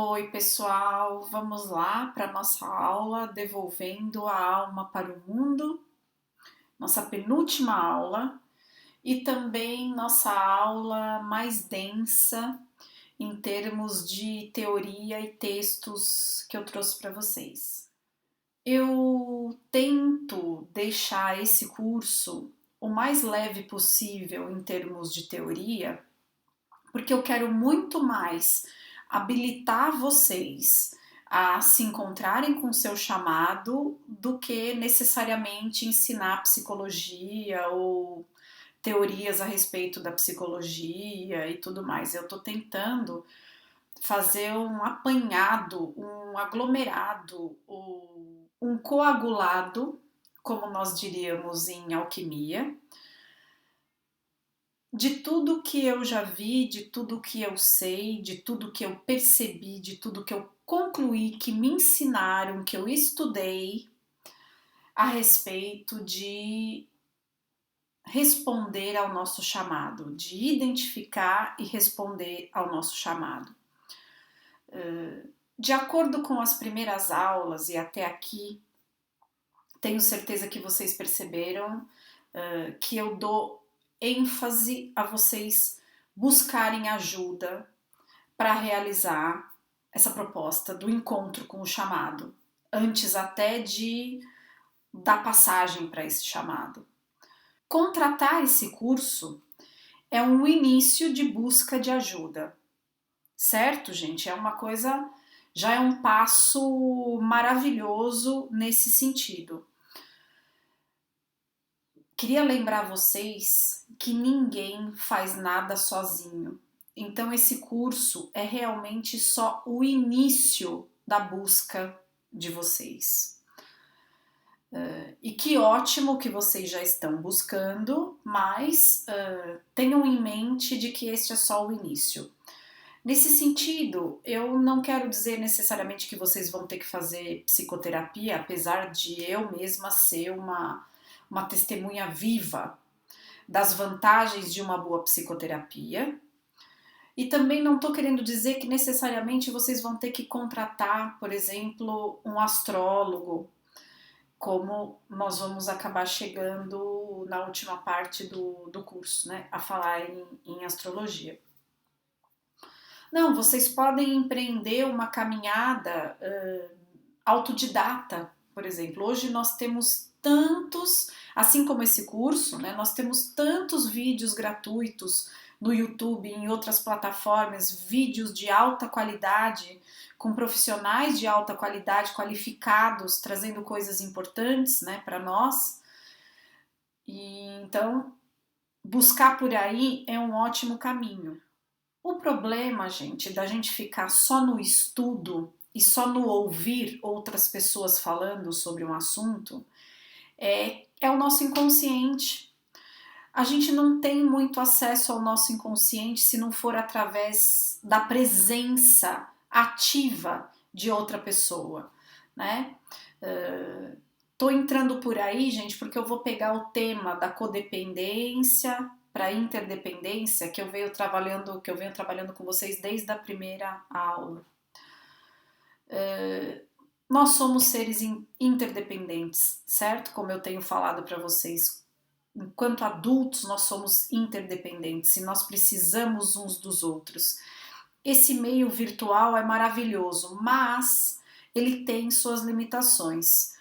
Oi, pessoal, vamos lá para a nossa aula Devolvendo a Alma para o Mundo, nossa penúltima aula e também nossa aula mais densa em termos de teoria e textos que eu trouxe para vocês. Eu tento deixar esse curso o mais leve possível em termos de teoria, porque eu quero muito mais habilitar vocês a se encontrarem com o seu chamado do que necessariamente ensinar psicologia ou teorias a respeito da psicologia e tudo mais. Eu estou tentando fazer um apanhado, um aglomerado, um coagulado, como nós diríamos em alquimia, de tudo que eu já vi, de tudo que eu sei, de tudo que eu percebi, de tudo que eu concluí, que me ensinaram, que eu estudei a respeito de responder ao nosso chamado, de identificar e responder ao nosso chamado. De acordo com as primeiras aulas e até aqui, tenho certeza que vocês perceberam que eu dou ênfase a vocês buscarem ajuda para realizar essa proposta do encontro com o chamado, antes até de dar passagem para esse chamado. Contratar esse curso é um início de busca de ajuda, certo, gente? É uma coisa, já é um passo maravilhoso nesse sentido. Queria lembrar vocês que ninguém faz nada sozinho. Então esse curso é realmente só o início da busca de vocês. E que ótimo que vocês já estão buscando, mas tenham em mente de que este é só o início. Nesse sentido, eu não quero dizer necessariamente que vocês vão ter que fazer psicoterapia, apesar de eu mesma ser uma testemunha viva das vantagens de uma boa psicoterapia. E também não estou querendo dizer que necessariamente vocês vão ter que contratar, por exemplo, um astrólogo, como nós vamos acabar chegando na última parte do curso, né, a falar em astrologia. Não, vocês podem empreender uma caminhada autodidata, por exemplo. Hoje nós temos tantos, assim como esse curso, né, nós temos tantos vídeos gratuitos no YouTube e em outras plataformas, vídeos de alta qualidade, com profissionais de alta qualidade, qualificados, trazendo coisas importantes, né, para nós. E então, buscar por aí é um ótimo caminho. O problema, gente, da gente ficar só no estudo e só no ouvir outras pessoas falando sobre um assunto é o nosso inconsciente. A gente não tem muito acesso ao nosso inconsciente se não for através da presença ativa de outra pessoa, né? Tô entrando por aí, gente, porque eu vou pegar o tema da codependência para interdependência que eu venho trabalhando com vocês desde a primeira aula. Nós somos seres interdependentes, certo? Como eu tenho falado para vocês, enquanto adultos nós somos interdependentes e nós precisamos uns dos outros. Esse meio virtual é maravilhoso, mas ele tem suas limitações.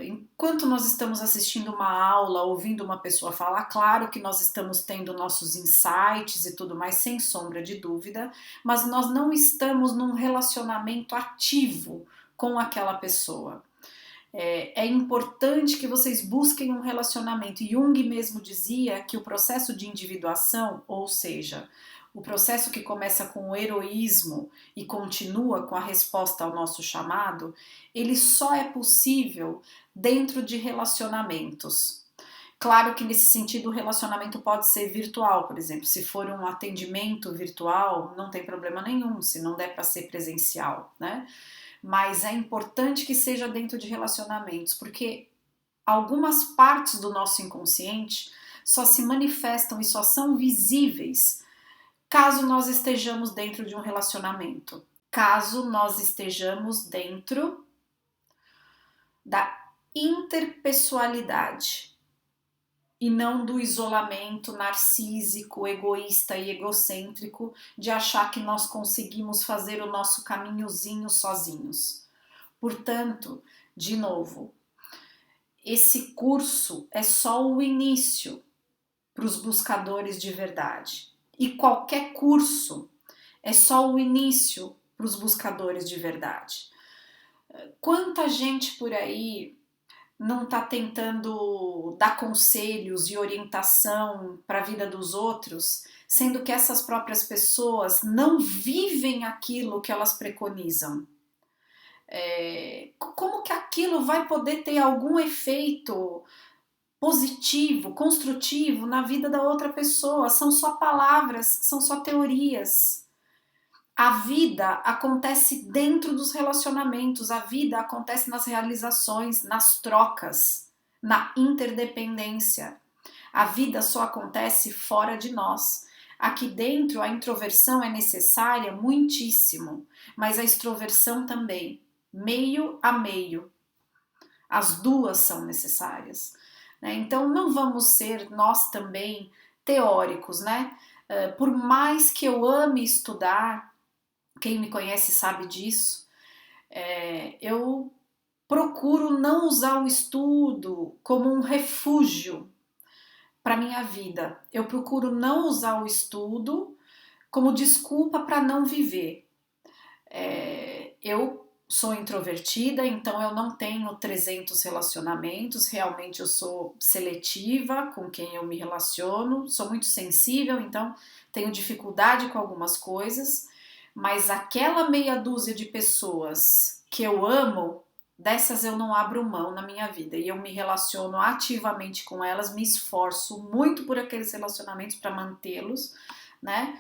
Enquanto nós estamos assistindo uma aula, ouvindo uma pessoa falar, claro que nós estamos tendo nossos insights e tudo mais, sem sombra de dúvida, mas nós não estamos num relacionamento ativo com aquela pessoa. É importante que vocês busquem um relacionamento. Jung mesmo dizia que o processo de individuação, ou seja, o processo que começa com o heroísmo e continua com a resposta ao nosso chamado, ele só é possível dentro de relacionamentos. Claro que nesse sentido o relacionamento pode ser virtual, por exemplo, se for um atendimento virtual, não tem problema nenhum, se não der para ser presencial, né? Mas é importante que seja dentro de relacionamentos, porque algumas partes do nosso inconsciente só se manifestam e só são visíveis caso nós estejamos dentro de um relacionamento. caso nós estejamos dentro da interpessoalidade e não do isolamento narcísico, egoísta e egocêntrico de achar que nós conseguimos fazer o nosso caminhozinho sozinhos. Portanto, de novo, esse curso é só o início para os buscadores de verdade. E qualquer curso é só o início para os buscadores de verdade. Quanta gente por aí não está tentando dar conselhos e orientação para a vida dos outros, sendo que essas próprias pessoas não vivem aquilo que elas preconizam? Como que aquilo vai poder ter algum efeito positivo, construtivo na vida da outra pessoa? São só palavras, são só teorias. A vida acontece dentro dos relacionamentos, a vida acontece nas realizações, nas trocas, na interdependência. A vida só acontece fora de nós. Aqui dentro a introversão é necessária muitíssimo, mas a extroversão também, meio a meio. As duas são necessárias. Então não vamos ser nós também teóricos, né? Por mais que eu ame estudar, quem me conhece sabe disso, eu procuro não usar o estudo como um refúgio para minha vida. Eu procuro não usar o estudo como desculpa para não viver. Eu sou introvertida, então eu não tenho 300 relacionamentos, realmente eu sou seletiva com quem eu me relaciono, sou muito sensível, então tenho dificuldade com algumas coisas, mas aquela meia dúzia de pessoas que eu amo, dessas eu não abro mão na minha vida e eu me relaciono ativamente com elas, me esforço muito por aqueles relacionamentos para mantê-los, né?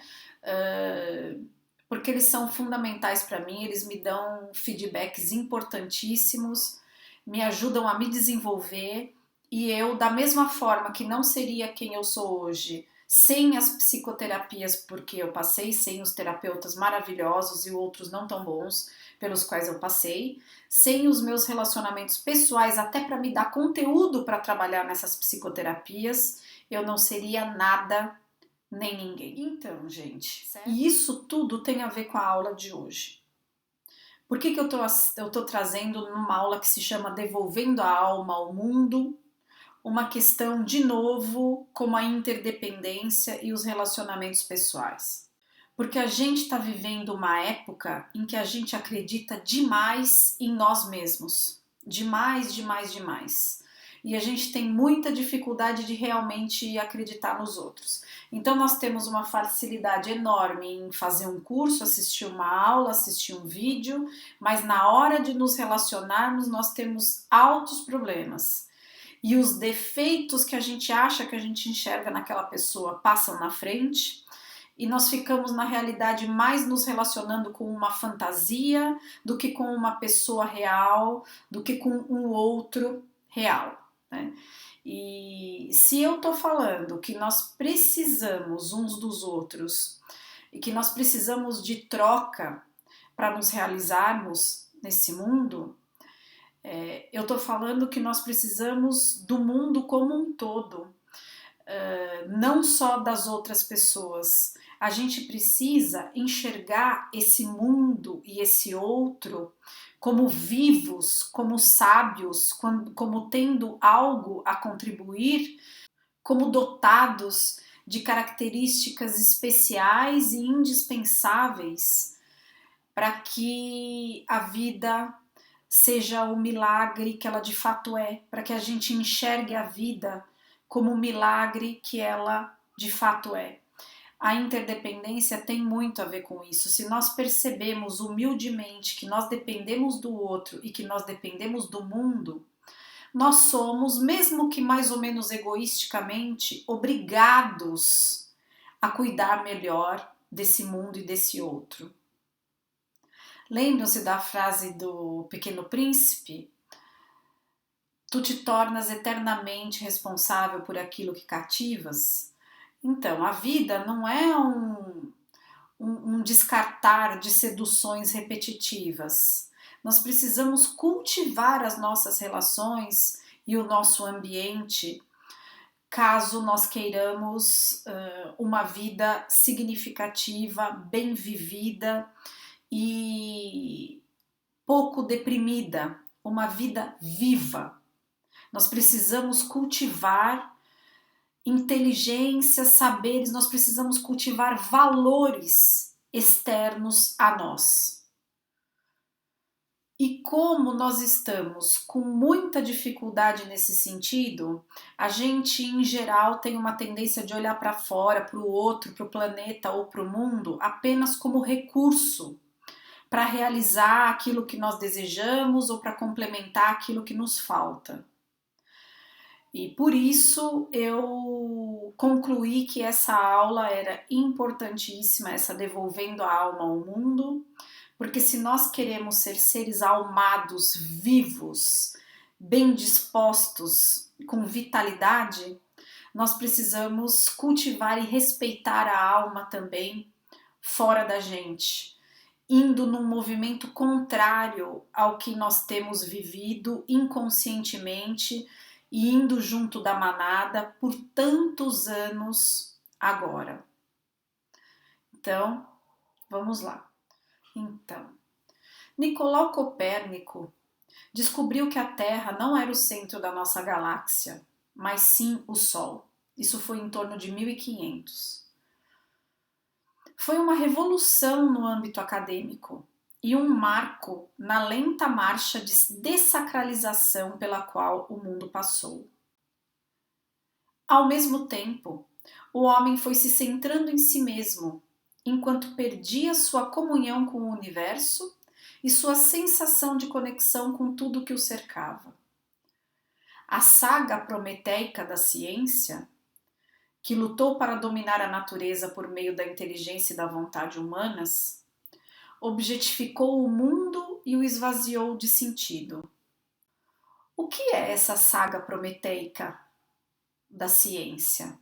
Porque eles são fundamentais para mim, eles me dão feedbacks importantíssimos, me ajudam a me desenvolver e eu, da mesma forma que não seria quem eu sou hoje sem as psicoterapias, porque eu passei, sem os terapeutas maravilhosos e outros não tão bons pelos quais eu passei, sem os meus relacionamentos pessoais, até para me dar conteúdo para trabalhar nessas psicoterapias, eu não seria nada nem ninguém. Então, gente, certo? E isso tudo tem a ver com a aula de hoje. Por que eu tô trazendo numa aula que se chama Devolvendo a Alma ao Mundo, uma questão, de novo, como a interdependência e os relacionamentos pessoais? Porque a gente está vivendo uma época em que a gente acredita demais em nós mesmos. Demais, demais, demais. E a gente tem muita dificuldade de realmente acreditar nos outros. Então nós temos uma facilidade enorme em fazer um curso, assistir uma aula, assistir um vídeo, mas na hora de nos relacionarmos nós temos altos problemas. E os defeitos que a gente acha que a gente enxerga naquela pessoa passam na frente e nós ficamos na realidade mais nos relacionando com uma fantasia do que com uma pessoa real, do que com um outro real, né? E se eu tô falando que nós precisamos uns dos outros e que nós precisamos de troca para nos realizarmos nesse mundo, eu tô falando que nós precisamos do mundo como um todo, não só das outras pessoas. A gente precisa enxergar esse mundo e esse outro como vivos, como sábios, como tendo algo a contribuir, como dotados de características especiais e indispensáveis para que a vida seja o milagre que ela de fato é, para que a gente enxergue a vida como o milagre que ela de fato é. A interdependência tem muito a ver com isso. Se nós percebemos humildemente que nós dependemos do outro e que nós dependemos do mundo, nós somos, mesmo que mais ou menos egoisticamente, obrigados a cuidar melhor desse mundo e desse outro. Lembram-se da frase do Pequeno Príncipe? Tu te tornas eternamente responsável por aquilo que cativas? Então, a vida não é um descartar de seduções repetitivas. Nós precisamos cultivar as nossas relações e o nosso ambiente, caso nós queiramos uma vida significativa, bem vivida e pouco deprimida, uma vida viva. Nós precisamos cultivar inteligência, saberes, nós precisamos cultivar valores externos a nós. E como nós estamos com muita dificuldade nesse sentido, a gente em geral tem uma tendência de olhar para fora, para o outro, para o planeta ou para o mundo apenas como recurso para realizar aquilo que nós desejamos ou para complementar aquilo que nos falta. E por isso eu concluí que essa aula era importantíssima, essa devolvendo a alma ao mundo, porque se nós queremos ser seres almados, vivos, bem dispostos, com vitalidade, nós precisamos cultivar e respeitar a alma também fora da gente, indo num movimento contrário ao que nós temos vivido inconscientemente e indo junto da manada por tantos anos agora. Então, vamos lá. Então, Nicolau Copérnico descobriu que a Terra não era o centro da nossa galáxia, mas sim o Sol. Isso foi em torno de 1500. Foi uma revolução no âmbito acadêmico e um marco na lenta marcha de dessacralização pela qual o mundo passou. Ao mesmo tempo, o homem foi se centrando em si mesmo, enquanto perdia sua comunhão com o universo e sua sensação de conexão com tudo que o cercava. A saga prometeica da ciência, que lutou para dominar a natureza por meio da inteligência e da vontade humanas, objetificou o mundo e o esvaziou de sentido. O que é essa saga prometeica da ciência?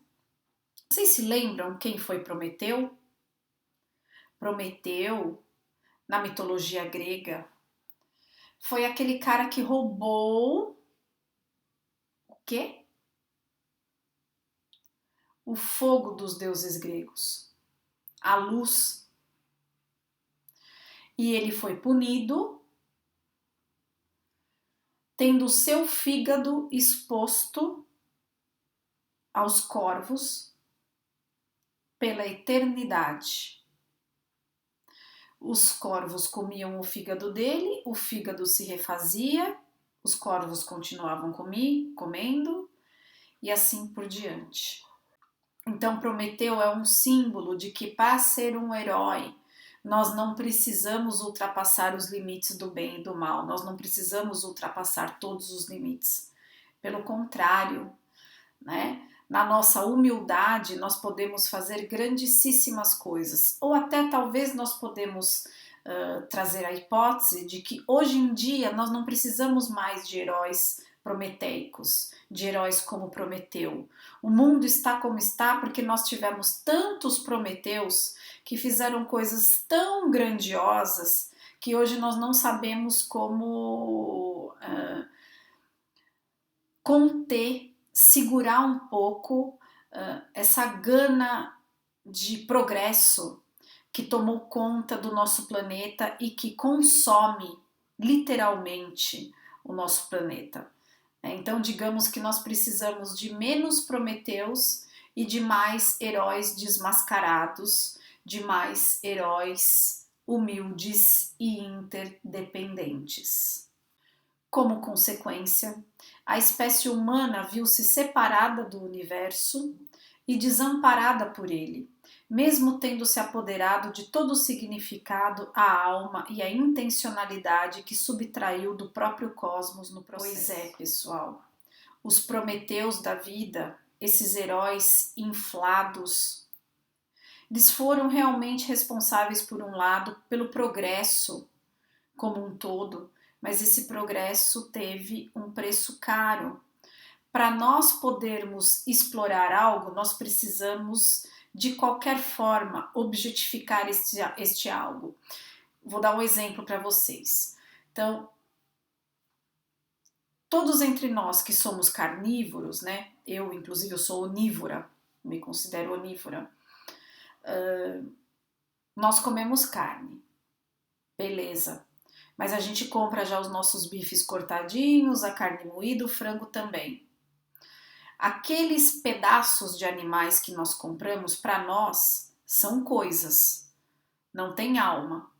Vocês se lembram quem foi Prometeu? Prometeu, na mitologia grega, foi aquele cara que roubou o quê? O fogo dos deuses gregos, a luz. E ele foi punido, tendo seu fígado exposto aos corvos pela eternidade. Os corvos comiam o fígado dele, o fígado se refazia, os corvos continuavam comendo e assim por diante. Então Prometeu é um símbolo de que para ser um herói nós não precisamos ultrapassar os limites do bem e do mal, nós não precisamos ultrapassar todos os limites. Pelo contrário, né? Na nossa humildade nós podemos fazer grandíssimas coisas, ou até talvez nós podemos trazer a hipótese de que hoje em dia nós não precisamos mais de heróis prometeicos, de heróis como Prometeu. O mundo está como está porque nós tivemos tantos Prometeus que fizeram coisas tão grandiosas que hoje nós não sabemos como conter, segurar um pouco essa gana de progresso que tomou conta do nosso planeta e que consome literalmente o nosso planeta. Então, digamos que nós precisamos de menos Prometeus e de mais heróis desmascarados, de mais heróis humildes e interdependentes. Como consequência, a espécie humana viu-se separada do universo e desamparada por ele, mesmo tendo se apoderado de todo o significado, a alma e a intencionalidade que subtraiu do próprio cosmos no processo. Pois é, pessoal, os Prometeus da vida, esses heróis inflados, eles foram realmente responsáveis, por um lado, pelo progresso como um todo, mas esse progresso teve um preço caro. Para nós podermos explorar algo, nós precisamos de qualquer forma, objetificar este algo. Vou dar um exemplo para vocês. Então, todos entre nós que somos carnívoros, né? Eu, inclusive, eu sou onívora, me considero onívora. Nós comemos carne, beleza. Mas a gente compra já os nossos bifes cortadinhos, a carne moída, o frango também. Aqueles pedaços de animais que nós compramos, para nós, são coisas, não tem alma,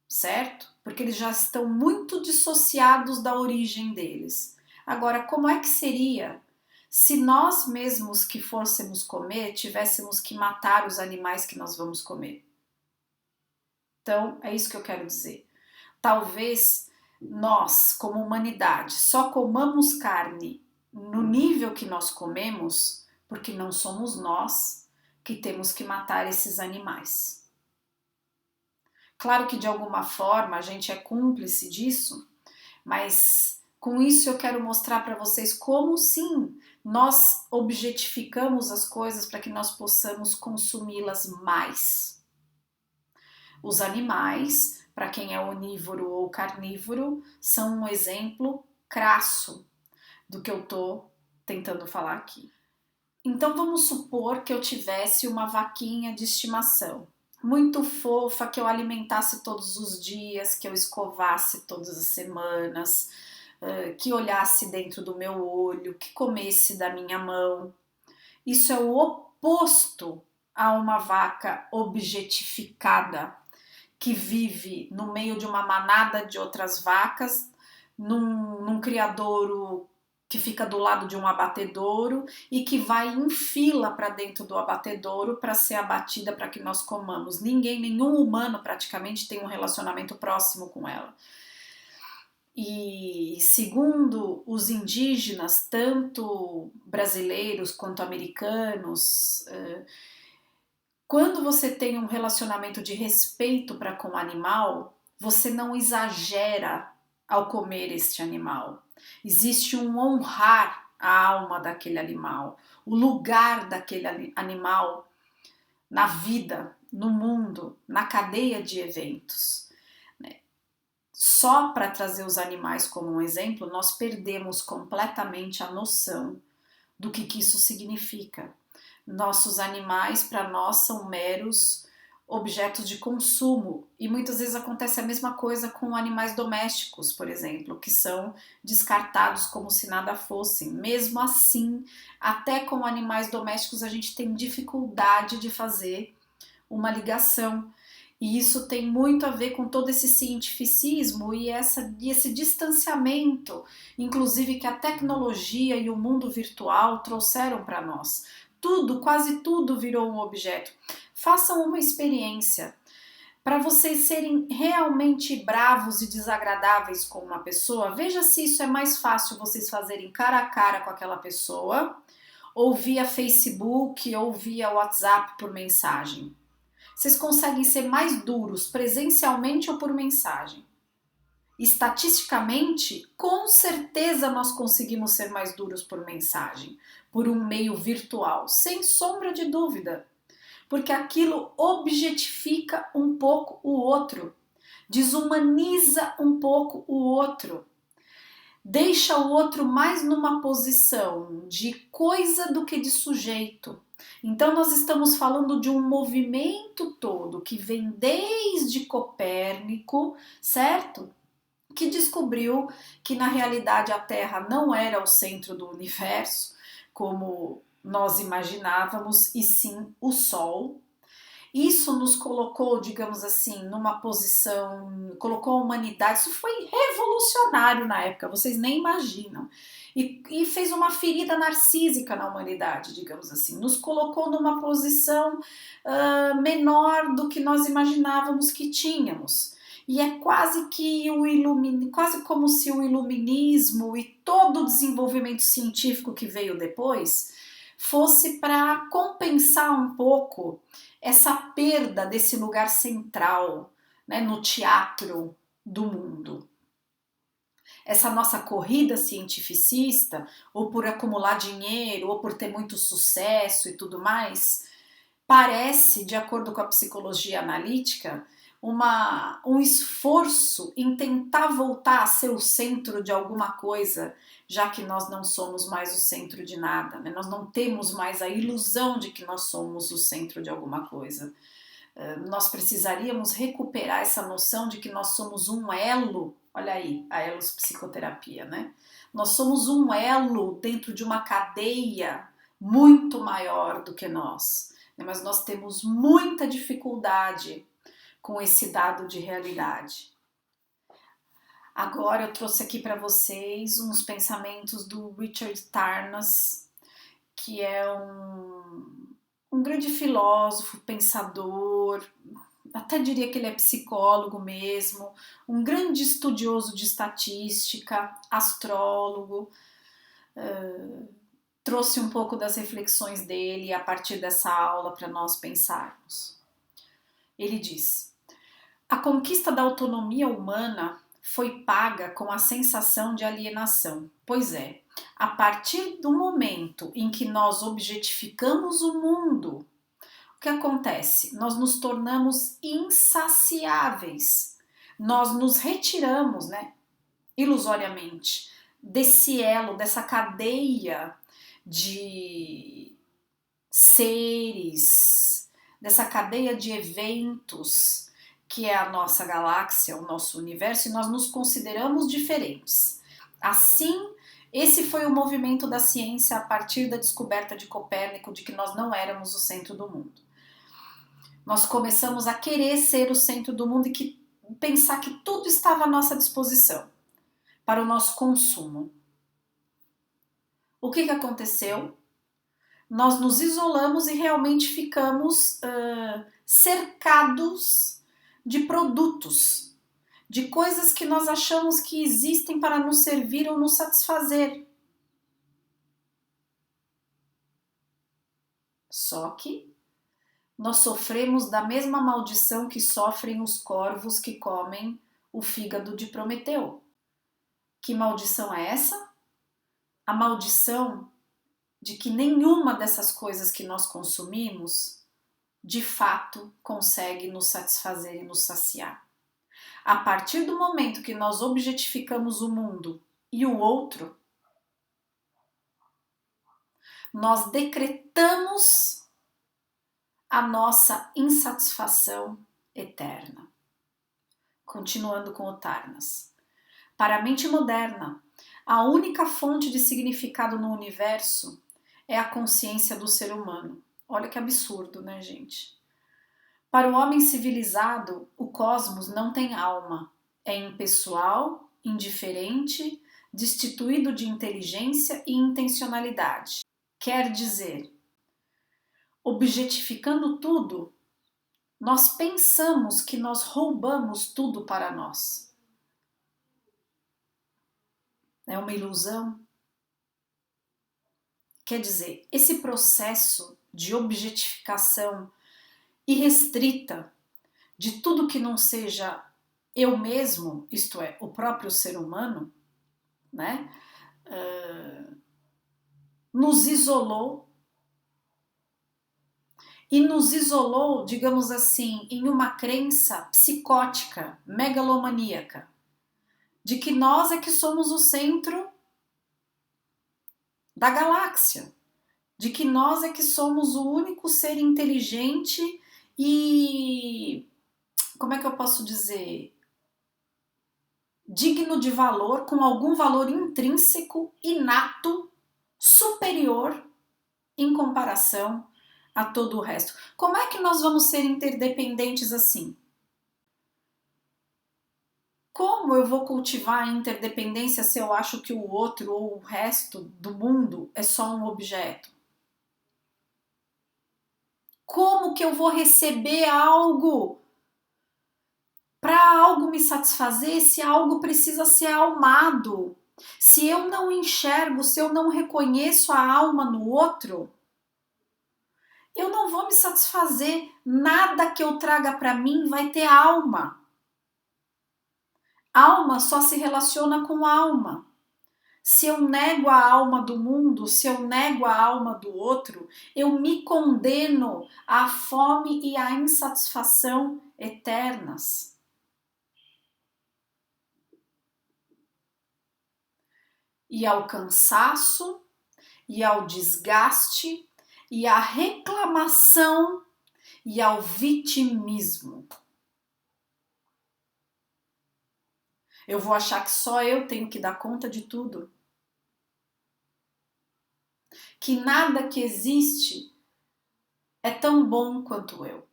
certo? Porque eles já estão muito dissociados da origem deles. Agora, como é que seria se nós mesmos que fôssemos comer, tivéssemos que matar os animais que nós vamos comer? Então, é isso que eu quero dizer. Talvez nós, como humanidade, só comamos carne no nível que nós comemos, porque não somos nós que temos que matar esses animais. Claro que de alguma forma a gente é cúmplice disso, mas com isso eu quero mostrar para vocês como sim nós objetificamos as coisas para que nós possamos consumi-las mais. Os animais, para quem é onívoro ou carnívoro, são um exemplo crasso do que eu estou tentando falar aqui. Então vamos supor que eu tivesse uma vaquinha de estimação, muito fofa, que eu alimentasse todos os dias, que eu escovasse todas as semanas, que olhasse dentro do meu olho, que comesse da minha mão. Isso é o oposto a uma vaca objetificada, que vive no meio de uma manada de outras vacas, num criadouro que fica do lado de um abatedouro e que vai em fila para dentro do abatedouro para ser abatida para que nós comamos. Nenhum humano praticamente tem um relacionamento próximo com ela. E segundo os indígenas, tanto brasileiros quanto americanos, quando você tem um relacionamento de respeito para com o animal, você não exagera ao comer este animal. Existe um honrar a alma daquele animal, o lugar daquele animal na vida, no mundo, na cadeia de eventos. Só para trazer os animais como um exemplo, nós perdemos completamente a noção do que isso significa. Nossos animais, para nós, são meros objetos de consumo e muitas vezes acontece a mesma coisa com animais domésticos, por exemplo, que são descartados como se nada fossem. Mesmo assim, até com animais domésticos a gente tem dificuldade de fazer uma ligação. E isso tem muito a ver com todo esse cientificismo e esse distanciamento, inclusive que a tecnologia e o mundo virtual trouxeram para nós. Tudo, quase tudo virou um objeto. Façam uma experiência. Para vocês serem realmente bravos e desagradáveis com uma pessoa, veja se isso é mais fácil vocês fazerem cara a cara com aquela pessoa, ou via Facebook, ou via WhatsApp por mensagem. Vocês conseguem ser mais duros presencialmente ou por mensagem? Estatisticamente, com certeza nós conseguimos ser mais duros por mensagem, por um meio virtual, sem sombra de dúvida, porque aquilo objetifica um pouco o outro, desumaniza um pouco o outro, deixa o outro mais numa posição de coisa do que de sujeito. Então nós estamos falando de um movimento todo que vem desde Copérnico, certo? Que descobriu que na realidade a Terra não era o centro do universo, como nós imaginávamos, e sim o Sol. Isso nos colocou, digamos assim, numa posição, colocou a humanidade, isso foi revolucionário na época, vocês nem imaginam. E fez uma ferida narcísica na humanidade, digamos assim, nos colocou numa posição menor do que nós imaginávamos que tínhamos. E é quase que quase como se o iluminismo e todo o desenvolvimento científico que veio depois fosse para compensar um pouco essa perda desse lugar central, né, no teatro do mundo. Essa nossa corrida cientificista, ou por acumular dinheiro, ou por ter muito sucesso e tudo mais, parece, de acordo com a psicologia analítica, um esforço em tentar voltar a ser o centro de alguma coisa, já que nós não somos mais o centro de nada, né? Nós não temos mais a ilusão de que nós somos o centro de alguma coisa. Nós precisaríamos recuperar essa noção de que nós somos um elo, olha aí, a Elos Psicoterapia, né? Nós somos um elo dentro de uma cadeia muito maior do que nós, né? Mas nós temos muita dificuldade com esse dado de realidade. Agora eu trouxe aqui para vocês uns pensamentos do Richard Tarnas, que é um grande filósofo, pensador, até diria que ele é psicólogo mesmo, um grande estudioso de estatística, astrólogo, trouxe um pouco das reflexões dele a partir dessa aula para nós pensarmos. Ele diz: a conquista da autonomia humana foi paga com a sensação de alienação. Pois é, a partir do momento em que nós objetificamos o mundo, o que acontece? Nós nos tornamos insaciáveis. Nós nos retiramos, né, ilusoriamente, desse elo, dessa cadeia de seres, dessa cadeia de eventos que é a nossa galáxia, o nosso universo, e nós nos consideramos diferentes. Assim, esse foi o movimento da ciência a partir da descoberta de Copérnico de que nós não éramos o centro do mundo. Nós começamos a querer ser o centro do mundo e pensar que tudo estava à nossa disposição para o nosso consumo. O que aconteceu? Nós nos isolamos e realmente ficamos cercados de produtos, de coisas que nós achamos que existem para nos servir ou nos satisfazer. Só que nós sofremos da mesma maldição que sofrem os corvos que comem o fígado de Prometeu. Que maldição é essa? A maldição de que nenhuma dessas coisas que nós consumimos de fato consegue nos satisfazer e nos saciar. A partir do momento que nós objetificamos o mundo e o outro, nós decretamos a nossa insatisfação eterna. Continuando com o Tarnas. Para a mente moderna, a única fonte de significado no universo é a consciência do ser humano. Olha que absurdo, né, gente? Para o homem civilizado, o cosmos não tem alma. É impessoal, indiferente, destituído de inteligência e intencionalidade. Quer dizer, objetificando tudo, nós pensamos que nós roubamos tudo para nós. É uma ilusão. Quer dizer, esse processo de objetificação irrestrita de tudo que não seja eu mesmo, isto é, o próprio ser humano, né, nos isolou e nos isolou, digamos assim, em uma crença psicótica, megalomaníaca, de que nós é que somos o centro da galáxia, de que nós é que somos o único ser inteligente e, como é que eu posso dizer, digno de valor, com algum valor intrínseco, inato, superior em comparação a todo o resto. Como é que nós vamos ser interdependentes assim? Como eu vou cultivar a interdependência se eu acho que o outro ou o resto do mundo é só um objeto? Como que eu vou receber algo para algo me satisfazer se algo precisa ser almado? Se eu não enxergo, se eu não reconheço a alma no outro, eu não vou me satisfazer. Nada que eu traga para mim vai ter alma. Alma só se relaciona com alma. Se eu nego a alma do mundo, se eu nego a alma do outro, eu me condeno à fome e à insatisfação eternas. E ao cansaço, e ao desgaste, e à reclamação, e ao vitimismo. Eu vou achar que só eu tenho que dar conta de tudo. Que nada que existe é tão bom quanto eu.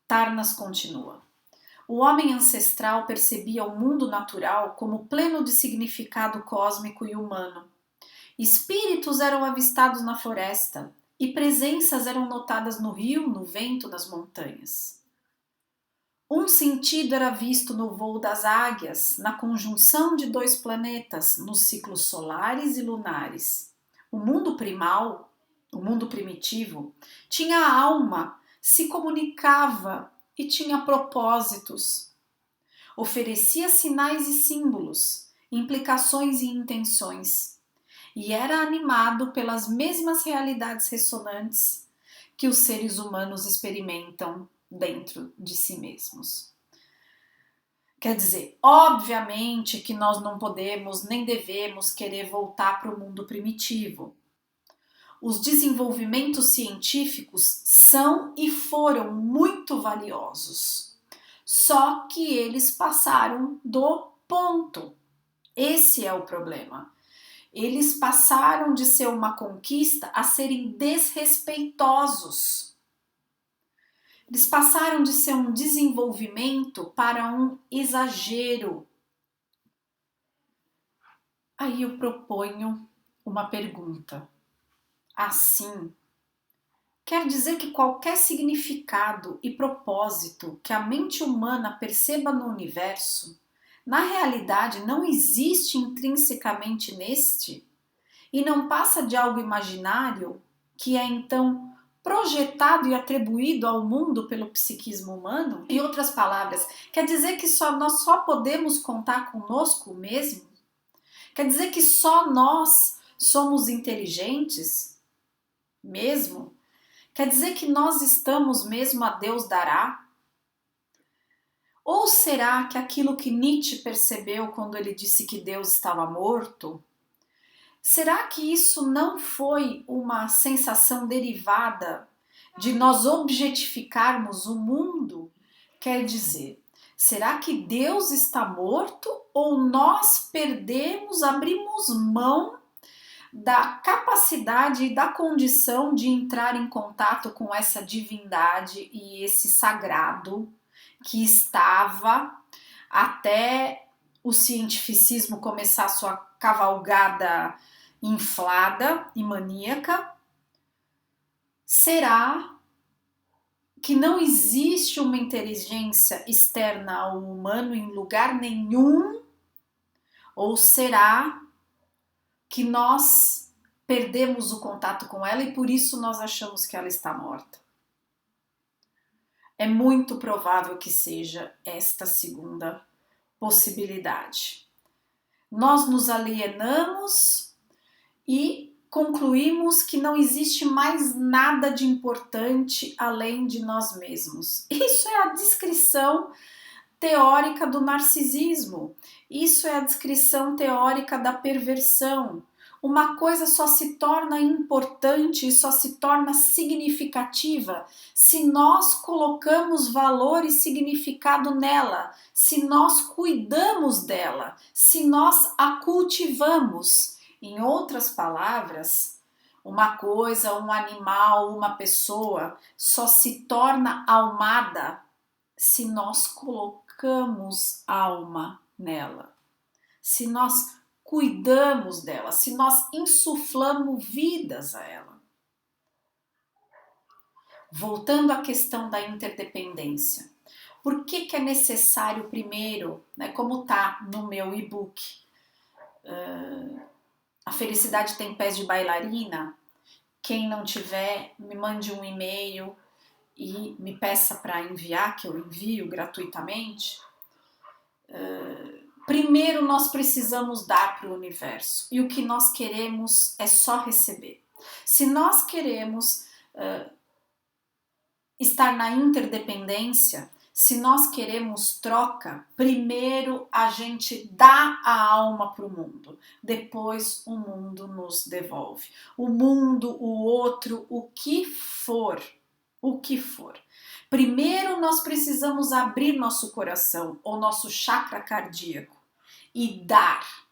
Tarnas continua. O homem ancestral percebia o mundo natural como pleno de significado cósmico e humano. Espíritos eram avistados na floresta e presenças eram notadas no rio, no vento, nas montanhas. Um sentido era visto no voo das águias, na conjunção de dois planetas, nos ciclos solares e lunares. O mundo primal, o mundo primitivo, tinha alma, se comunicava e tinha propósitos. Oferecia sinais e símbolos, implicações e intenções, e era animado pelas mesmas realidades ressonantes que os seres humanos experimentam dentro de si mesmos. Quer dizer, obviamente que nós não podemos nem devemos querer voltar para o mundo primitivo. Os desenvolvimentos científicos são e foram muito valiosos, só que eles passaram do ponto. Esse é o problema. Eles passaram de ser uma conquista a serem desrespeitosos. Eles passaram de ser um desenvolvimento para um exagero. Aí eu proponho uma pergunta. Assim, quer dizer que qualquer significado e propósito que a mente humana perceba no universo, na realidade não existe intrinsecamente neste e não passa de algo imaginário que é então projetado e atribuído ao mundo pelo psiquismo humano? Em outras palavras, quer dizer que nós só podemos contar conosco mesmo? Quer dizer que só nós somos inteligentes mesmo? Quer dizer que nós estamos mesmo a Deus dará? Ou será que aquilo que Nietzsche percebeu quando ele disse que Deus estava morto, será que isso não foi uma sensação derivada de nós objetificarmos o mundo? Quer dizer, será que Deus está morto ou nós abrimos mão da capacidade e da condição de entrar em contato com essa divindade e esse sagrado que estava até o cientificismo começar sua cavalgada inflada e maníaca? Será que não existe uma inteligência externa ao humano em lugar nenhum? Ou será que nós perdemos o contato com ela e por isso nós achamos que ela está morta? É muito provável que seja esta segunda possibilidade. Nós nos alienamos e concluímos que não existe mais nada de importante além de nós mesmos. Isso é a descrição teórica do narcisismo. Isso é a descrição teórica da perversão. Uma coisa só se torna importante e só se torna significativa se nós colocamos valor e significado nela, se nós cuidamos dela, se nós a cultivamos. Em outras palavras, uma coisa, um animal, uma pessoa só se torna almada se nós colocamos alma nela, se nós cuidamos dela, se nós insuflamos vidas a ela. Voltando à questão da interdependência. Por que é necessário primeiro, como está no meu e-book, A Felicidade Tem Pés de Bailarina? Quem não tiver, me mande um e-mail e me peça para enviar, que eu envio gratuitamente. Primeiro nós precisamos dar para o universo, e o que nós queremos é só receber. Se nós queremos estar na interdependência, se nós queremos troca, primeiro a gente dá a alma para o mundo, depois o mundo nos devolve. O mundo, o outro, o que for, o que for. Primeiro nós precisamos abrir nosso coração ou nosso chakra cardíaco e dar.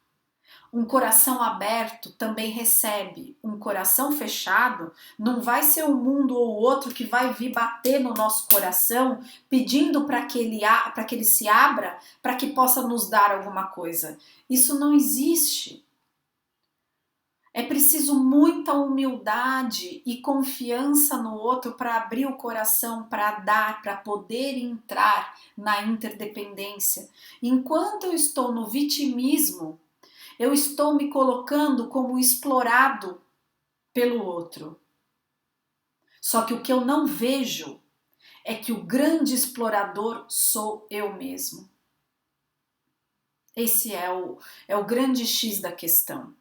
Um coração aberto também recebe. Um coração fechado não vai ser um mundo ou outro que vai vir bater no nosso coração pedindo para que ele se abra, para que possa nos dar alguma coisa. Isso não existe. É preciso muita humildade e confiança no outro para abrir o coração, para dar, para poder entrar na interdependência. Enquanto eu estou no vitimismo, eu estou me colocando como explorado pelo outro. Só que o que eu não vejo é que o grande explorador sou eu mesmo. Esse é o grande X da questão.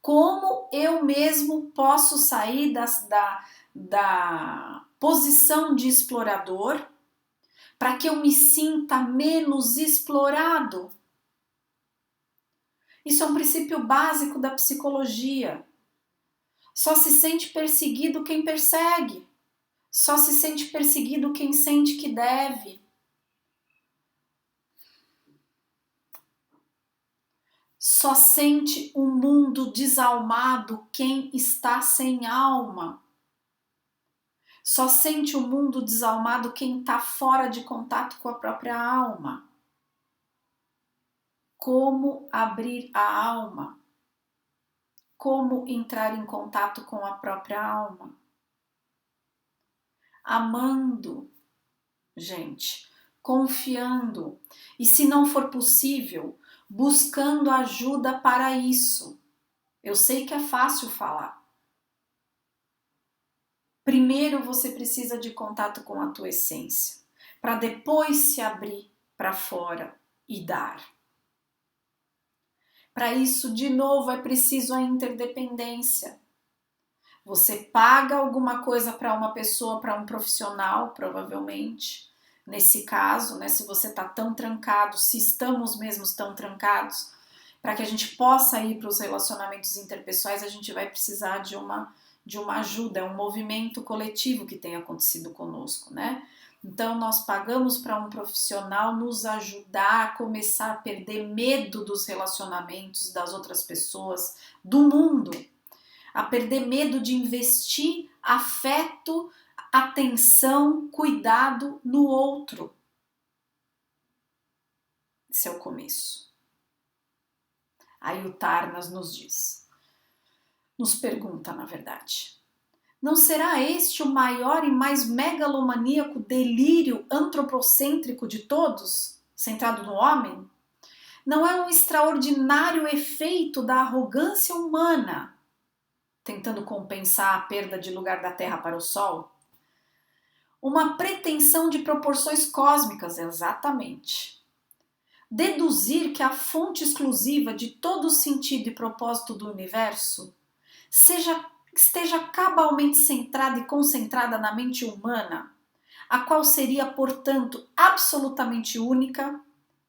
Como eu mesmo posso sair da posição de explorador para que eu me sinta menos explorado? Isso é um princípio básico da psicologia. Só se sente perseguido quem persegue. Só se sente perseguido quem sente que deve. Só sente um mundo desalmado quem está sem alma. Só sente o mundo desalmado quem está fora de contato com a própria alma. Como abrir a alma? Como entrar em contato com a própria alma? Amando, gente, confiando. E se não for possível, buscando ajuda para isso. Eu sei que é fácil falar. Primeiro você precisa de contato com a tua essência, para depois se abrir para fora e dar. Para isso, de novo, é preciso a interdependência. Você paga alguma coisa para uma pessoa, para um profissional, provavelmente. Nesse caso, né, se você está tão trancado, se estamos mesmo tão trancados, para que a gente possa ir para os relacionamentos interpessoais, a gente vai precisar de uma ajuda, é um movimento coletivo que tem acontecido conosco, né? Então nós pagamos para um profissional nos ajudar a começar a perder medo dos relacionamentos, das outras pessoas, do mundo, a perder medo de investir afeto, atenção, cuidado no outro. Esse é o começo. Aí o Tarnas nos pergunta, na verdade: não será este o maior e mais megalomaníaco delírio antropocêntrico de todos, centrado no homem? Não é um extraordinário efeito da arrogância humana, tentando compensar a perda de lugar da Terra para o Sol? Uma pretensão de proporções cósmicas, exatamente. Deduzir que a fonte exclusiva de todo o sentido e propósito do universo esteja cabalmente centrada e concentrada na mente humana, a qual seria, portanto, absolutamente única,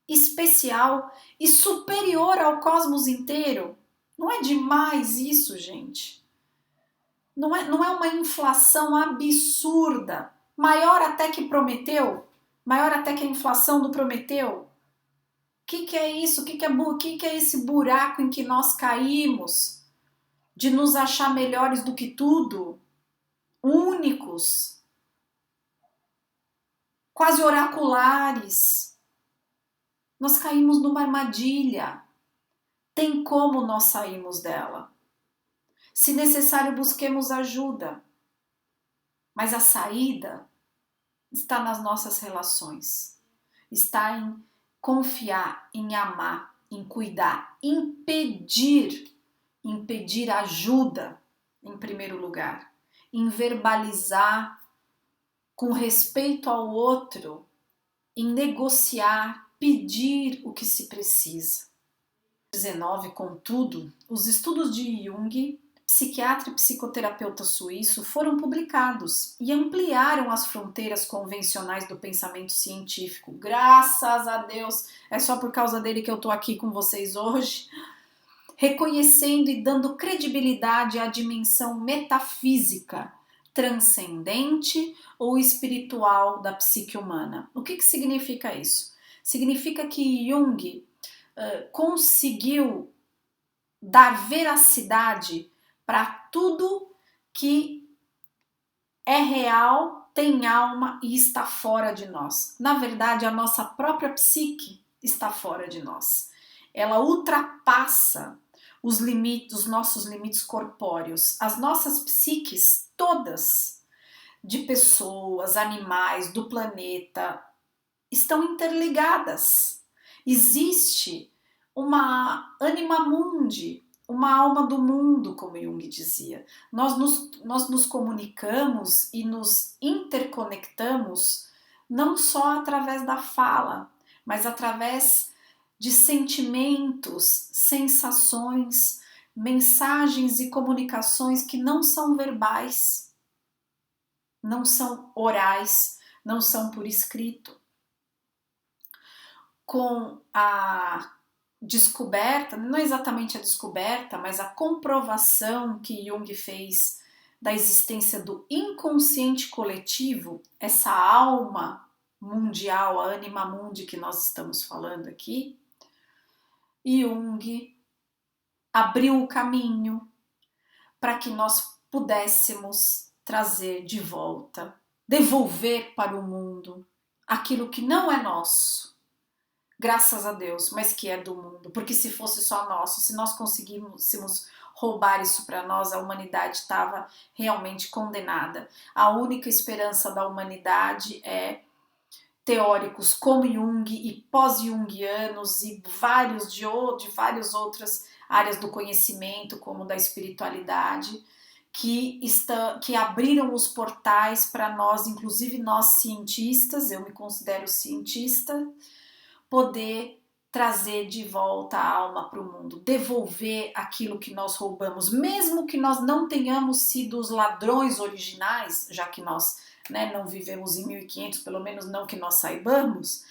especial e superior ao cosmos inteiro. Não é demais isso, gente? Não é uma inflação absurda, maior até que Prometeu, maior até que a inflação do Prometeu? O que é isso? O que é esse buraco em que nós caímos? De nos achar melhores do que tudo, únicos, quase oraculares. Nós caímos numa armadilha. Tem como nós sairmos dela. Se necessário, busquemos ajuda. Mas a saída está nas nossas relações. Está em confiar, em amar, em cuidar, impedir ajuda, em primeiro lugar, em verbalizar com respeito ao outro, em negociar, pedir o que se precisa. 19, contudo, os estudos de Jung, psiquiatra e psicoterapeuta suíço, foram publicados e ampliaram as fronteiras convencionais do pensamento científico. Graças a Deus, é só por causa dele que eu estou aqui com vocês hoje, reconhecendo e dando credibilidade à dimensão metafísica, transcendente ou espiritual da psique humana. O que significa isso? Significa que Jung conseguiu dar veracidade para tudo que é real, tem alma e está fora de nós. Na verdade, a nossa própria psique está fora de nós. Ela ultrapassa os nossos limites corpóreos. As nossas psiques, todas, de pessoas, animais, do planeta, estão interligadas. Existe uma anima mundi, uma alma do mundo, como Jung dizia. Nós nos comunicamos e nos interconectamos não só através da fala, mas através de sentimentos, sensações, mensagens e comunicações que não são verbais, não são orais, não são por escrito. Com a descoberta, não exatamente a descoberta, mas a comprovação que Jung fez da existência do inconsciente coletivo, essa alma mundial, a anima mundi que nós estamos falando aqui, Jung abriu o caminho para que nós pudéssemos trazer de volta, devolver para o mundo aquilo que não é nosso, graças a Deus, mas que é do mundo, porque se fosse só nosso, se nós conseguíssemos roubar isso para nós, a humanidade estava realmente condenada. A única esperança da humanidade é teóricos como Jung e pós-jungianos e vários de várias outras áreas do conhecimento, como da espiritualidade, que abriram os portais para nós, inclusive nós cientistas, eu me considero cientista, poder trazer de volta a alma para o mundo, devolver aquilo que nós roubamos, mesmo que nós não tenhamos sido os ladrões originais, já que nós não vivemos em 1500, pelo menos não que nós saibamos,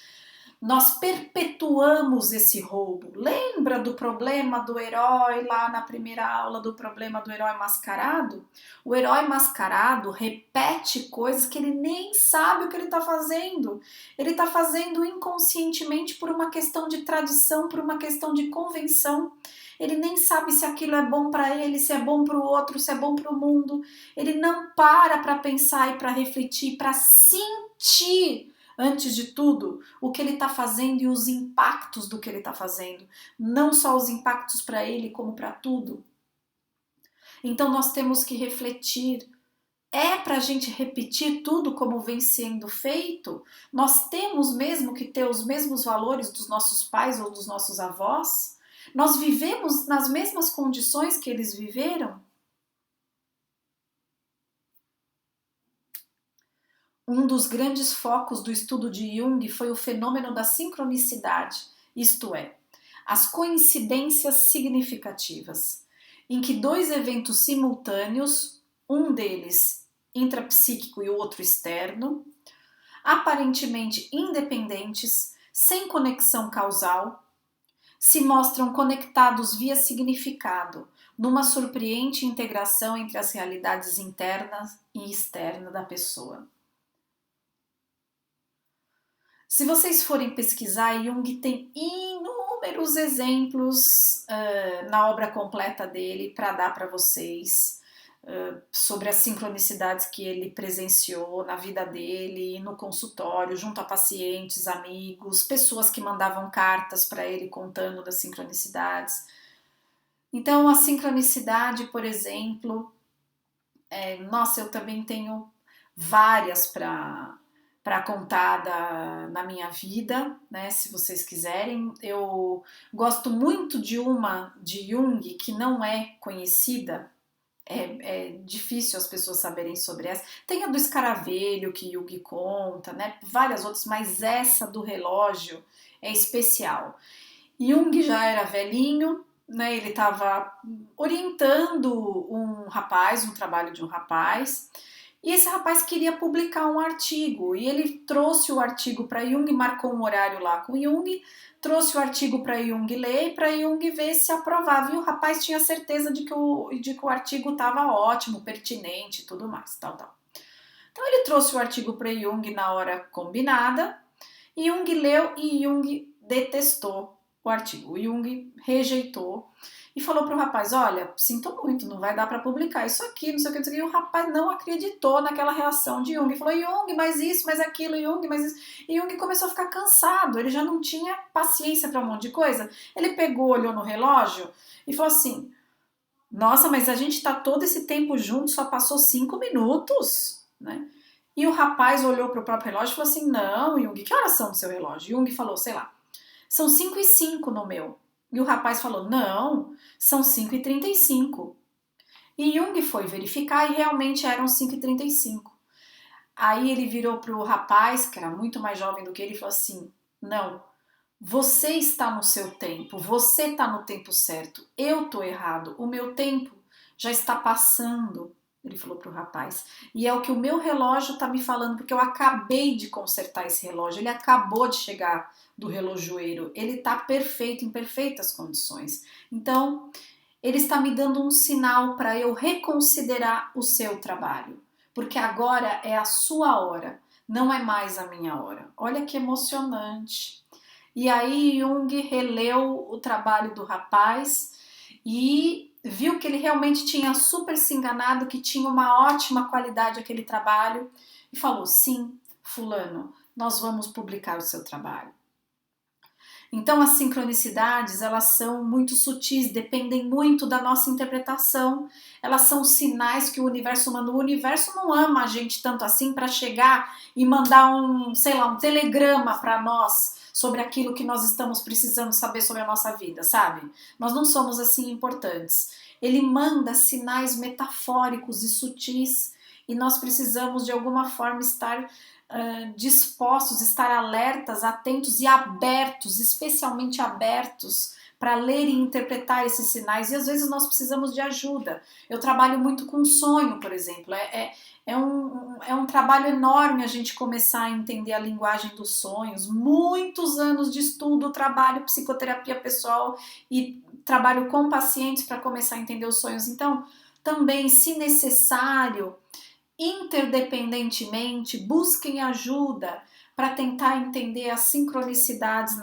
nós perpetuamos esse roubo. Lembra do problema do herói lá na primeira aula, do problema do herói mascarado? O herói mascarado repete coisas que ele nem sabe o que ele está fazendo. Ele está fazendo inconscientemente por uma questão de tradição, por uma questão de convenção. Ele nem sabe se aquilo é bom para ele, se é bom para o outro, se é bom para o mundo. Ele não para pensar e para refletir, para sentir, antes de tudo, o que ele está fazendo e os impactos do que ele está fazendo. Não só os impactos para ele, como para tudo. Então nós temos que refletir. É para a gente repetir tudo como vem sendo feito? Nós temos mesmo que ter os mesmos valores dos nossos pais ou dos nossos avós? Nós vivemos nas mesmas condições que eles viveram? Um dos grandes focos do estudo de Jung foi o fenômeno da sincronicidade, isto é, as coincidências significativas, em que dois eventos simultâneos, um deles intrapsíquico e o outro externo, aparentemente independentes, sem conexão causal, se mostram conectados via significado, numa surpreendente integração entre as realidades interna e externa da pessoa. Se vocês forem pesquisar, Jung tem inúmeros exemplos na obra completa dele para dar para vocês sobre as sincronicidades que ele presenciou na vida dele, no consultório, junto a pacientes, amigos, pessoas que mandavam cartas para ele contando das sincronicidades. Então, a sincronicidade, por exemplo, nossa, eu também tenho várias para contar na minha vida, né, se vocês quiserem. Eu gosto muito de uma de Jung que não é conhecida, é difícil as pessoas saberem sobre essa. Tem a do escaravelho que Jung conta, né? Várias outras, mas essa do relógio é especial. Jung já era velhinho, né? Ele estava orientando um trabalho de um rapaz, e esse rapaz queria publicar um artigo, e ele trouxe o artigo para Jung, marcou um horário lá com Jung, trouxe o artigo para Jung ler e para Jung ver se aprovava. E o rapaz tinha certeza de que o artigo estava ótimo, pertinente e tudo mais, tal, tal. Então ele trouxe o artigo para Jung na hora combinada, e Jung leu e Jung detestou o artigo. O Jung rejeitou e falou para o rapaz: olha, sinto muito, não vai dar para publicar isso aqui, não sei o que, não sei o que. E o rapaz não acreditou naquela reação de Jung. Falou: Jung, mas isso, mas aquilo, Jung, mas isso. E Jung começou a ficar cansado, ele já não tinha paciência para um monte de coisa. Ele pegou, olhou no relógio e falou assim: nossa, mas a gente está todo esse tempo junto, só passou 5 minutos, né? E o rapaz olhou para o próprio relógio e falou assim: não, Jung, que horas são no seu relógio? Jung falou: sei lá, são 5:05 no meu. E o rapaz falou: não, são 5:35. E Jung foi verificar e realmente eram 5:35. Aí ele virou para o rapaz, que era muito mais jovem do que ele, e falou assim: não, você está no seu tempo, você está no tempo certo, eu estou errado, o meu tempo já está passando. Ele falou para o rapaz. E é o que o meu relógio está me falando, porque eu acabei de consertar esse relógio. Ele acabou de chegar do relojoeiro. Ele está perfeito, em perfeitas condições. Então, ele está me dando um sinal para eu reconsiderar o seu trabalho. Porque agora é a sua hora, não é mais a minha hora. Olha que emocionante. E aí Jung releu o trabalho do rapaz e viu que ele realmente tinha super se enganado, que tinha uma ótima qualidade aquele trabalho, e falou: sim, fulano, nós vamos publicar o seu trabalho. Então as sincronicidades, elas são muito sutis, dependem muito da nossa interpretação. Elas são sinais que o universo manda. O universo não ama a gente tanto assim para chegar e mandar sei lá, um telegrama para nós sobre aquilo que nós estamos precisando saber sobre a nossa vida, sabe? Nós não somos assim importantes. Ele manda sinais metafóricos e sutis, e nós precisamos de alguma forma estar dispostos, estar alertas, atentos e abertos, especialmente abertos, para ler e interpretar esses sinais. E às vezes nós precisamos de ajuda. Eu trabalho muito com sonho, por exemplo. É um trabalho enorme a gente começar a entender a linguagem dos sonhos. Muitos anos de estudo, trabalho, psicoterapia pessoal e trabalho com pacientes para começar a entender os sonhos. Então, também, se necessário, interdependentemente, busquem ajuda para tentar entender as sincronicidades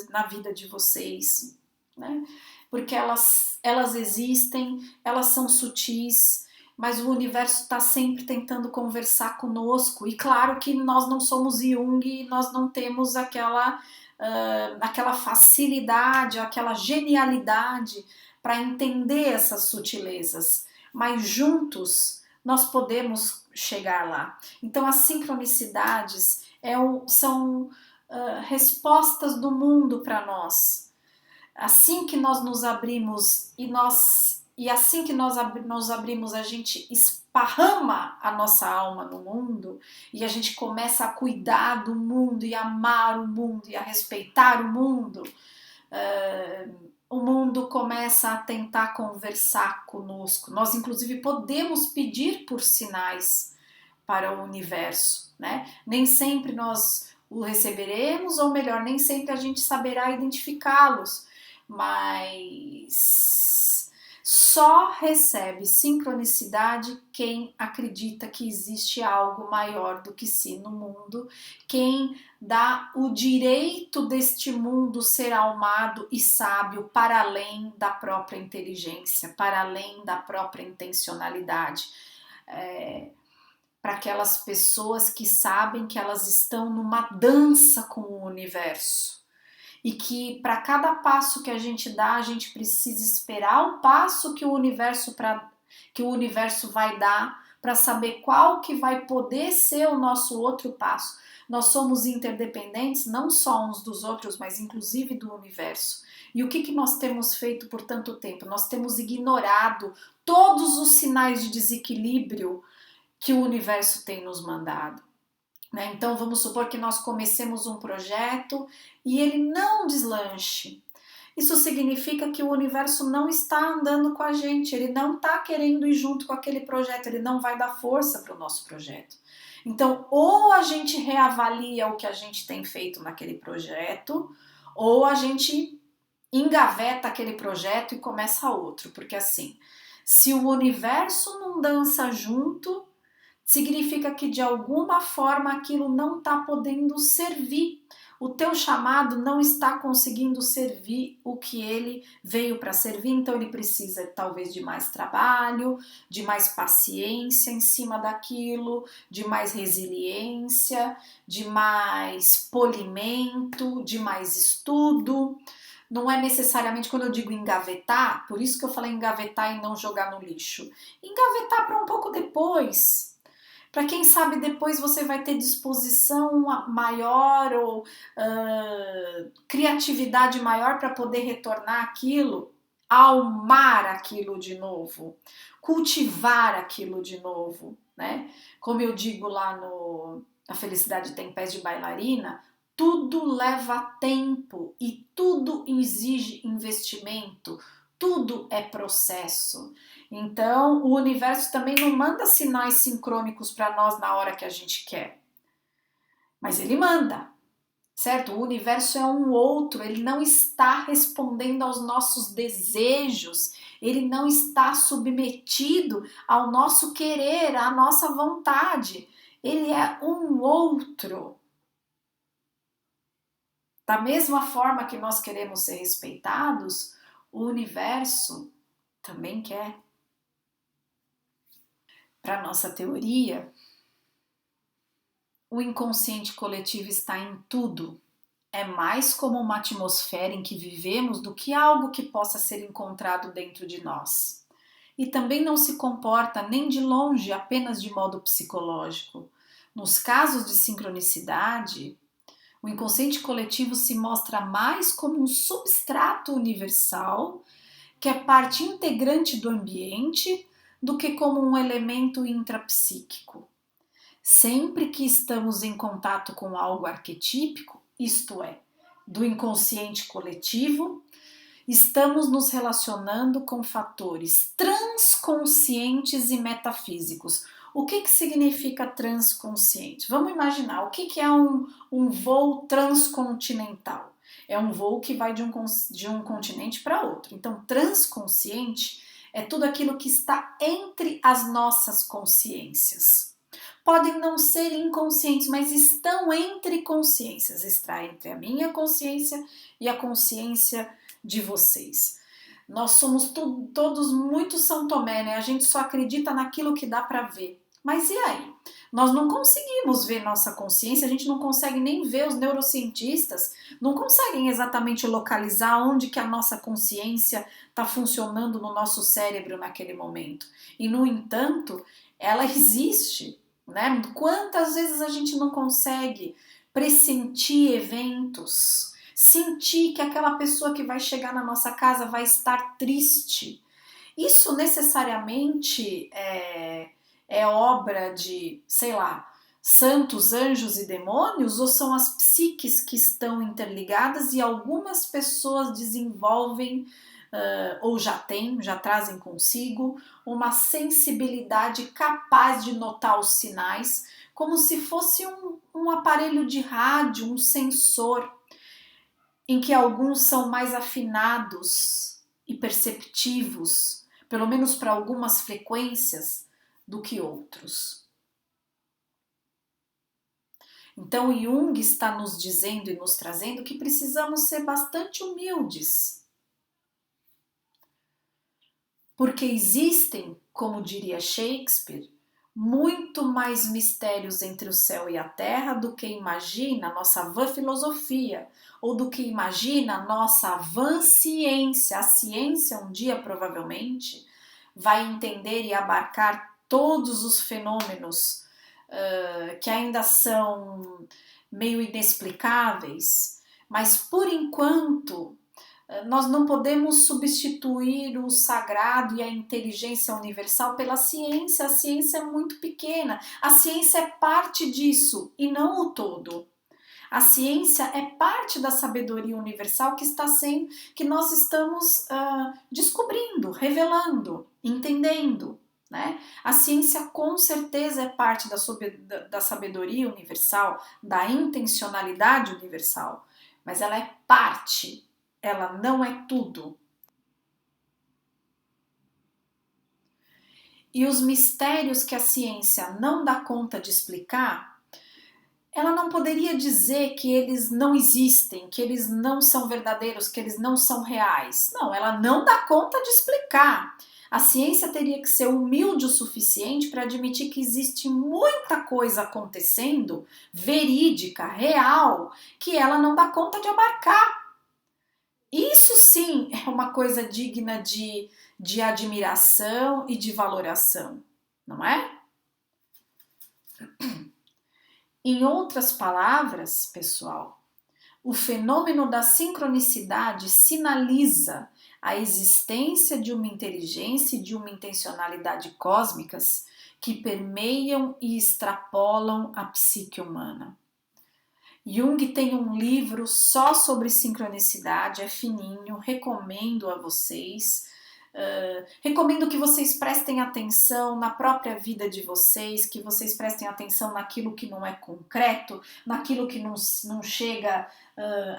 na vida de vocês, né? Porque elas existem, elas são sutis, mas o universo está sempre tentando conversar conosco. E claro que nós não somos Jung e nós não temos aquela facilidade, aquela genialidade para entender essas sutilezas, mas juntos nós podemos chegar lá. Então as sincronicidades são respostas do mundo para nós. Assim que nós nos abrimos e assim que nós nos abrimos, a gente esparrama a nossa alma no mundo e a gente começa a cuidar do mundo e amar o mundo e a respeitar o mundo. O mundo começa a tentar conversar conosco. Nós, inclusive, podemos pedir por sinais para o universo, né? Nem sempre nós o receberemos, ou melhor, nem sempre a gente saberá identificá-los, mas só recebe sincronicidade quem acredita que existe algo maior do que si no mundo, quem dá o direito deste mundo ser almado e sábio para além da própria inteligência, para além da própria intencionalidade. Para aquelas pessoas que sabem que elas estão numa dança com o universo e que para cada passo que a gente dá, a gente precisa esperar o passo que o universo vai dar para saber qual que vai poder ser o nosso outro passo. Nós somos interdependentes não só uns dos outros, mas inclusive do universo. E o que nós temos feito por tanto tempo? Nós temos ignorado todos os sinais de desequilíbrio que o universo tem nos mandado. Né? Então vamos supor que nós comecemos um projeto e ele não deslanche. Isso significa que o universo não está andando com a gente, ele não está querendo ir junto com aquele projeto, ele não vai dar força para o nosso projeto. Então, ou a gente reavalia o que a gente tem feito naquele projeto, ou a gente engaveta aquele projeto e começa outro. Porque assim, se o universo não dança junto, significa que de alguma forma aquilo não está podendo servir. O teu chamado não está conseguindo servir o que ele veio para servir, então ele precisa talvez de mais trabalho, de mais paciência em cima daquilo, de mais resiliência, de mais polimento, de mais estudo. Não é necessariamente, quando eu digo engavetar, por isso que eu falei engavetar e não jogar no lixo. Engavetar para um pouco depois. Para quem sabe depois você vai ter disposição maior ou criatividade maior para poder retornar aquilo, almar aquilo de novo, cultivar aquilo de novo, né? Como eu digo lá no A Felicidade Tem Pés de Bailarina, tudo leva tempo e tudo exige investimento, tudo é processo. Então, o universo também não manda sinais sincrônicos para nós na hora que a gente quer. Mas ele manda, certo? O universo é um outro, ele não está respondendo aos nossos desejos, ele não está submetido ao nosso querer, à nossa vontade. Ele é um outro. Da mesma forma que nós queremos ser respeitados, o universo também quer. Para nossa teoria, o inconsciente coletivo está em tudo. É mais como uma atmosfera em que vivemos do que algo que possa ser encontrado dentro de nós. E também não se comporta nem de longe apenas de modo psicológico. Nos casos de sincronicidade, o inconsciente coletivo se mostra mais como um substrato universal, que é parte integrante do ambiente, do que como um elemento intrapsíquico. Sempre que estamos em contato com algo arquetípico, isto é, do inconsciente coletivo, estamos nos relacionando com fatores transconscientes e metafísicos. O que significa transconsciente? Vamos imaginar, o que é um voo transcontinental? É um voo que vai de um continente para outro. Então, transconsciente é tudo aquilo que está entre as nossas consciências. Podem não ser inconscientes, mas estão entre consciências. Está entre a minha consciência e a consciência de vocês. Nós somos todos muito São Tomé, né? A gente só acredita naquilo que dá para ver. Mas e aí? Nós não conseguimos ver nossa consciência, a gente não consegue nem ver, os neurocientistas não conseguem exatamente localizar onde que a nossa consciência está funcionando no nosso cérebro naquele momento. E, no entanto, ela existe, né? Quantas vezes a gente não consegue pressentir eventos, sentir que aquela pessoa que vai chegar na nossa casa vai estar triste? Isso necessariamente é obra de, sei lá, santos, anjos e demônios, ou são as psiques que estão interligadas e algumas pessoas desenvolvem ou já trazem consigo uma sensibilidade capaz de notar os sinais, como se fosse um aparelho de rádio, um sensor, em que alguns são mais afinados e perceptivos, pelo menos para algumas frequências, do que outros. Então Jung está nos dizendo e nos trazendo que precisamos ser bastante humildes, porque existem, como diria Shakespeare, muito mais mistérios entre o céu e a terra do que imagina a nossa vã filosofia, ou do que imagina a nossa vã ciência. A ciência um dia provavelmente vai entender e abarcar todos os fenômenos que ainda são meio inexplicáveis, mas por enquanto nós não podemos substituir o sagrado e a inteligência universal pela ciência. A ciência é muito pequena. A ciência é parte disso e não o todo. A ciência é parte da sabedoria universal que nós estamos descobrindo, revelando, entendendo. Né? A ciência com certeza é parte da sabedoria universal, da intencionalidade universal, mas ela é parte, ela não é tudo. E os mistérios que a ciência não dá conta de explicar, ela não poderia dizer que eles não existem, que eles não são verdadeiros, que eles não são reais. Não, ela não dá conta de explicar. A ciência teria que ser humilde o suficiente para admitir que existe muita coisa acontecendo, verídica, real, que ela não dá conta de abarcar. Isso sim é uma coisa digna de admiração e de valoração, não é? Em outras palavras, pessoal, o fenômeno da sincronicidade sinaliza a existência de uma inteligência e de uma intencionalidade cósmicas que permeiam e extrapolam a psique humana. Jung tem um livro só sobre sincronicidade, é fininho, recomendo a vocês. Recomendo que vocês prestem atenção na própria vida de vocês, que vocês prestem atenção naquilo que não é concreto, naquilo que não chega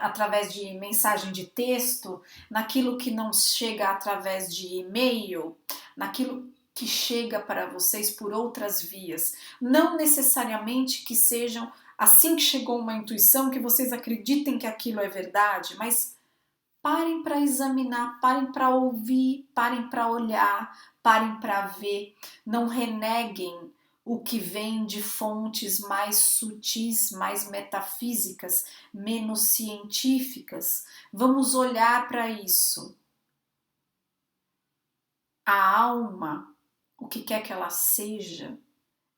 através de mensagem de texto, naquilo que não chega através de e-mail, naquilo que chega para vocês por outras vias. Não necessariamente que sejam assim que chegou uma intuição que vocês acreditem que aquilo é verdade, mas parem para examinar, parem para ouvir, parem para olhar, parem para ver. Não reneguem o que vem de fontes mais sutis, mais metafísicas, menos científicas. Vamos olhar para isso. A alma, o que quer que ela seja,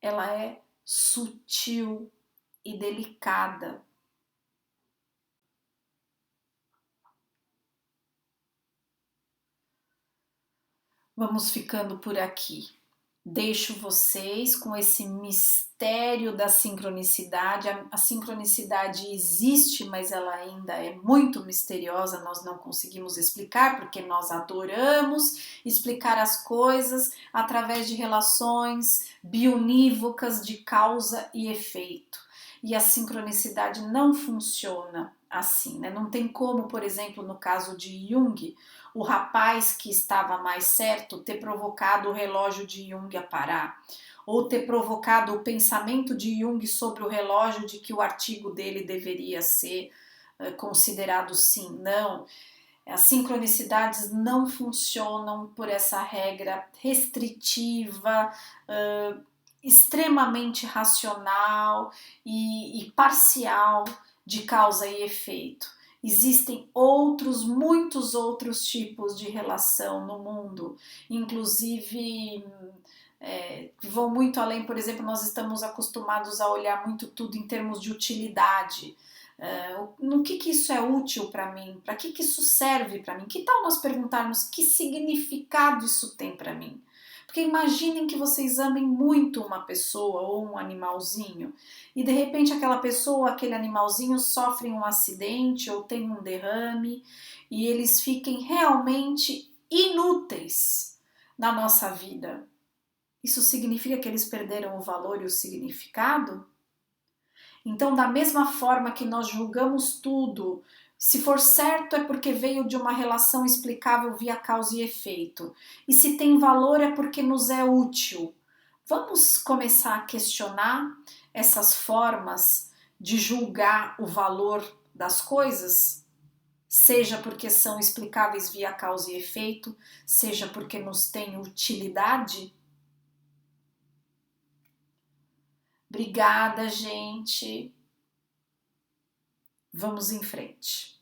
ela é sutil e delicada. Vamos ficando por aqui. Deixo vocês com esse mistério da sincronicidade. A sincronicidade existe, mas ela ainda é muito misteriosa, nós não conseguimos explicar, porque nós adoramos explicar as coisas através de relações bionívocas de causa e efeito. E a sincronicidade não funciona assim, né? Não tem como, por exemplo, no caso de Jung, o rapaz que estava mais certo ter provocado o relógio de Jung a parar, ou ter provocado o pensamento de Jung sobre o relógio de que o artigo dele deveria ser considerado sim. Não, as sincronicidades não funcionam por essa regra restritiva, extremamente racional e parcial de causa e efeito. Existem muitos outros tipos de relação no mundo, inclusive vão muito além. Por exemplo, nós estamos acostumados a olhar muito tudo em termos de utilidade. No que isso é útil para mim? Para que isso serve para mim? Que tal nós perguntarmos que significado isso tem para mim? Porque imaginem que vocês amem muito uma pessoa ou um animalzinho e de repente aquela pessoa, aquele animalzinho sofre um acidente ou tem um derrame e eles fiquem realmente inúteis na nossa vida. Isso significa que eles perderam o valor e o significado? Então, da mesma forma que nós julgamos tudo, se for certo é porque veio de uma relação explicável via causa e efeito. E se tem valor é porque nos é útil. Vamos começar a questionar essas formas de julgar o valor das coisas? Seja porque são explicáveis via causa e efeito, seja porque nos têm utilidade? Obrigada, gente. Vamos em frente.